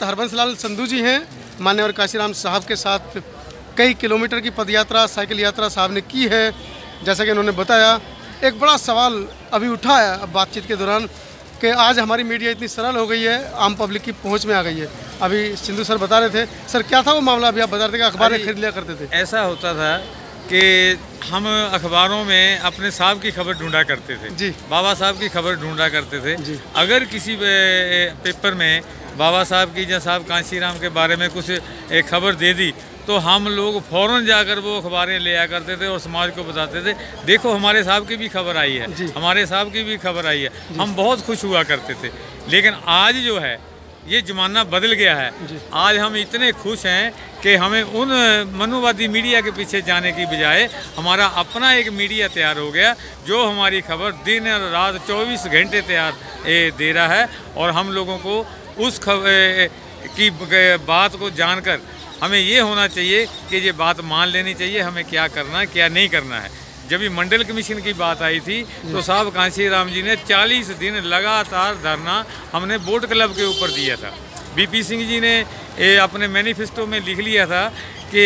हरबंस लाल संधू जी हैं, मान्यवर काशीराम साहब के साथ कई किलोमीटर की पदयात्रा, साइकिल यात्रा साहब ने की है। जैसा कि उन्होंने बताया, एक बड़ा सवाल अभी उठा है अब बातचीत के दौरान कि आज हमारी मीडिया इतनी सरल हो गई है, आम पब्लिक की पहुंच में आ गई है। अभी सिंधु सर बता रहे थे, सर क्या था वो मामला? अभी आप बता रहे थे कि अखबारें खरीद लिया करते थे। ऐसा होता था कि हम अखबारों में अपने साहब की खबर ढूंढा करते थे जी, बाबा साहब की खबर ढूंढा करते थे जी। अगर किसी पेपर में बाबा साहब की या साहब कांशीराम के बारे में कुछ एक खबर दे दी तो हम लोग फ़ौरन जाकर वो अखबारें ले आया करते थे और समाज को बताते थे, देखो हमारे साहब की भी खबर आई है, हमारे साहब की भी खबर आई है। हम बहुत खुश हुआ करते थे। लेकिन आज जो है ये ज़माना बदल गया है। आज हम इतने खुश हैं कि हमें उन मनुवादी मीडिया के पीछे जाने की बजाय हमारा अपना एक मीडिया तैयार हो गया जो हमारी खबर दिन और रात 24 घंटे तैयार दे रहा है। और हम लोगों को उस खबर की बात को जानकर हमें ये होना चाहिए कि ये बात मान लेनी चाहिए, हमें क्या करना है क्या नहीं करना है। जब ये मंडल कमीशन की बात आई थी तो साहब कांशीराम जी ने 40 दिन लगातार धरना हमने बोट क्लब के ऊपर दिया था। बीपी सिंह जी ने अपने मैनिफेस्टो में लिख लिया था कि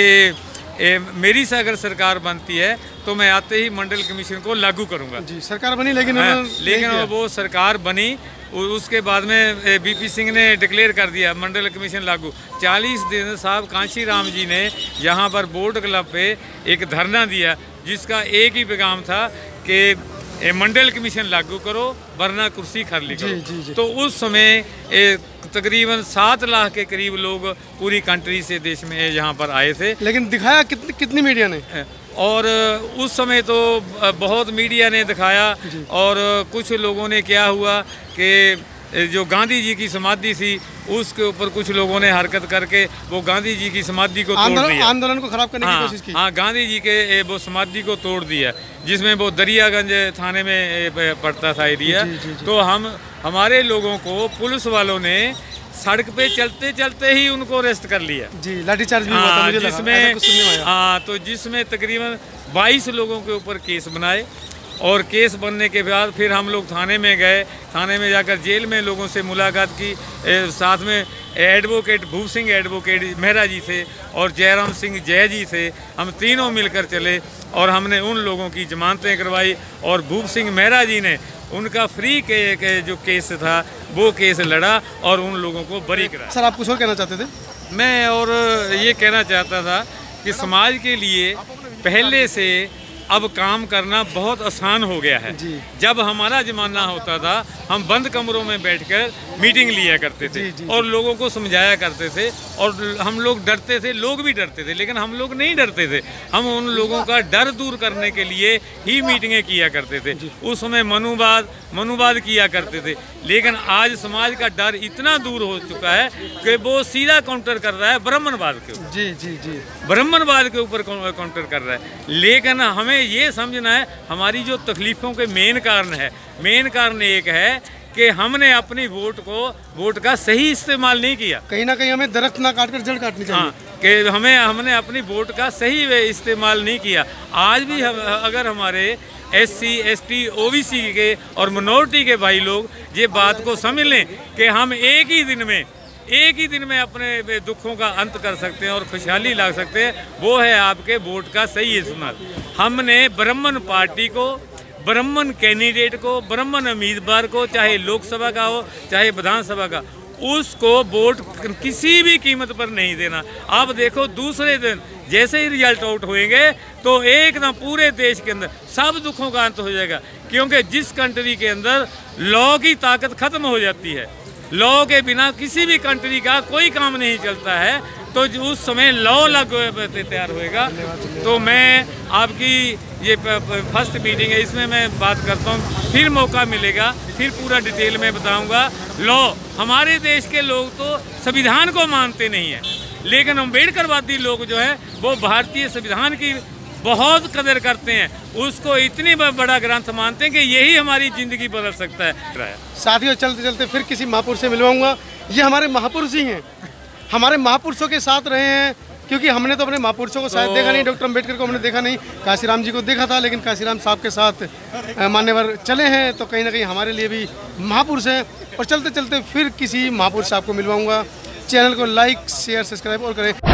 मेरी से अगर सरकार बनती है तो मैं आते ही मंडल कमीशन को लागू करूंगा। जी, सरकार बनी लेकिन वो सरकार बनी, उसके बाद में बीपी सिंह ने डिक्लेयर कर दिया मंडल कमीशन लागू। 40 दिन साहब कांशीराम जी ने यहाँ पर बोट क्लब पे एक धरना दिया जिसका एक ही पैगाम था कि मंडल कमीशन लागू करो वरना कुर्सी खाली करो। तो उस समय तकरीबन 7 लाख के करीब लोग पूरी कंट्री से देश में यहाँ पर आए थे। लेकिन दिखाया कितनी मीडिया ने? और उस समय तो बहुत मीडिया ने दिखाया। और कुछ लोगों ने क्या हुआ कि जो गांधी जी की समाधि थी उसके ऊपर कुछ लोगों ने हरकत करके वो गांधी जी की समाधि को तोड़ दिया, आंदोलन को खराब करने की कोशिश की। हाँ, गांधी जी के वो समाधि को तोड़ दिया जिसमें वो दरियागंज थाने में पड़ता था एरिया। तो हमारे लोगों को पुलिस वालों ने सड़क पे चलते चलते ही उनको अरेस्ट कर लिया जी, लाठीचार्ज भी हुआ था मुझे जिसमें तकरीबन 22 लोगों के ऊपर केस बनाए। और केस बनने के बाद फिर हम लोग थाने में गए, थाने में जाकर जेल में लोगों से मुलाकात की। साथ में एडवोकेट भूप सिंह एडवोकेट मेहरा जी थे और जयराम सिंह जय जी थे। हम तीनों मिलकर चले और हमने उन लोगों की जमानतें करवाई और भूप सिंह मेहरा जी ने उनका फ्री के जो केस था वो केस लड़ा और उन लोगों को बरी करा। सर, आप कुछ और कहना चाहते थे? मैं और ये कहना चाहता था कि समाज के लिए पहले से अब काम करना बहुत आसान हो गया है। जब हमारा ज़माना होता था हम बंद कमरों में बैठकर मीटिंग लिया करते थे और लोगों को समझाया करते थे और हम लोग डरते थे, लोग भी डरते थे, लेकिन हम लोग नहीं डरते थे। हम उन लोगों का डर दूर करने के लिए ही मीटिंगें किया करते थे। उस समय मनुवाद किया करते थे। लेकिन आज समाज का डर इतना दूर हो चुका है कि वो सीधा काउंटर कर रहा है ब्राह्मणवाद के ऊपर। ब्राह्मणवाद के ऊपर काउंटर कर रहा है। लेकिन हमें ये समझना है हमारी जो तकलीफ़ों के मेन कारण एक है कि हमने अपनी वोट का सही इस्तेमाल नहीं किया। कहीं ना कहीं हमें दरख्त ना काटकर जड़ काटनी चाहिए। हाँ, कि हमने अपनी वोट का सही इस्तेमाल नहीं किया। आज भी अगर हमारे SC ST OBC के और मिनॉरिटी के भाई लोग ये बात को समझ लें कि हम एक ही दिन में अपने दुखों का अंत कर सकते हैं और खुशहाली ला सकते हैं, वो है आपके वोट का सही इस्तेमाल। हमने ब्राह्मण पार्टी को, ब्राह्मण कैंडिडेट को, ब्राह्मण उम्मीदवार को, चाहे लोकसभा का हो चाहे विधानसभा का, उसको वोट किसी भी कीमत पर नहीं देना। आप देखो दूसरे दिन जैसे ही रिजल्ट आउट होएंगे तो एकदम पूरे देश के अंदर सब दुखों का अंत हो जाएगा। क्योंकि जिस कंट्री के अंदर लॉ की ताकत खत्म हो जाती है, लॉ के बिना किसी भी कंट्री का कोई काम नहीं चलता है, तो उस समय लॉ लागू तैयार होएगा। तो मैं आपकी ये फर्स्ट मीटिंग है, इसमें मैं बात करता हूँ, फिर मौका मिलेगा फिर पूरा डिटेल में बताऊंगा। लॉ, हमारे देश के लोग तो संविधान को मानते नहीं है, लेकिन अम्बेडकरवादी लोग जो है वो भारतीय संविधान की बहुत कदर करते हैं, उसको इतनी बड़ा ग्रंथ मानते हैं कि यही हमारी ज़िंदगी बदल सकता है। साथियों, चलते चलते फिर किसी महापुरुष से मिलवाऊंगा। ये हमारे महापुरुष ही हैं, हमारे महापुरुषों के साथ रहे हैं, क्योंकि हमने तो अपने महापुरुषों को शायद देखा नहीं, डॉक्टर अम्बेडकर को हमने देखा नहीं, काशीराम जी को देखा था, लेकिन काशीराम साहब के साथ मान्यवर चले हैं तो कहीं ना कहीं हमारे लिए भी महापुरुष हैं। और चलते चलते फिर किसी महापुरुष साहब को मिलवाऊंगा। चैनल को लाइक शेयर सब्सक्राइब और करें।